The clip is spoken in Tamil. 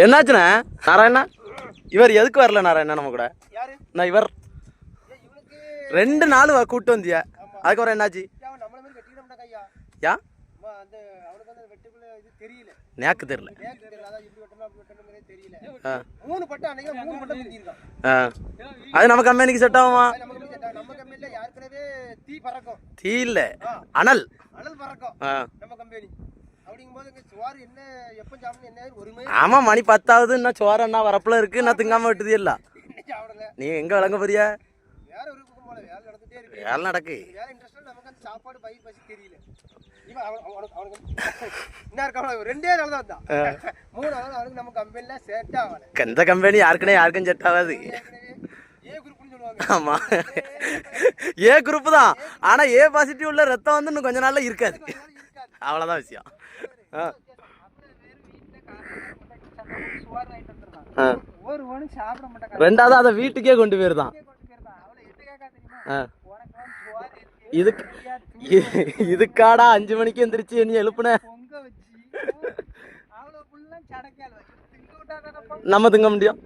என்னாச்சுண்ணே நாராயணா? இவர் எதுக்கு வரல நாராயணா நம்ம கூட? நான் இவர் 2 நாள் கூப்பிட்டு வந்தியா, அதுக்கப்புறம் என்னாச்சு? யா நேக்கு தெரியல. அது நம்ம கம்பெனிக்கு செட் ஆகுமா? தீ இல்ல, அனல். ஆமா, மணி 10 ஆகுது. இன்னும் சோறு என்ன வரப்புல இருக்கு, நான் திங்காம விட்டுதே இல்ல. நீ எங்க விளங்க போறியா? வேலை நடக்கு. எந்த கம்பெனி யாருக்குனே யாருக்கும் செட் ஆகாது. ஆமா, ஏ குரூப் தான். ஆனா ஏ பாசிட்டிவ் உள்ள ரத்தம் வந்து இன்னும் கொஞ்ச நாள்ல இருக்காது. அவ்வளவுதான் விஷயம். ரெண்டாவது அதை வீட்டுக்கே கொண்டு போயிருந்தான். இதுக்காடா 5 மணிக்கு எந்திரிச்சு நீ எழுப்புன? நம்ம திங்க முடியும்?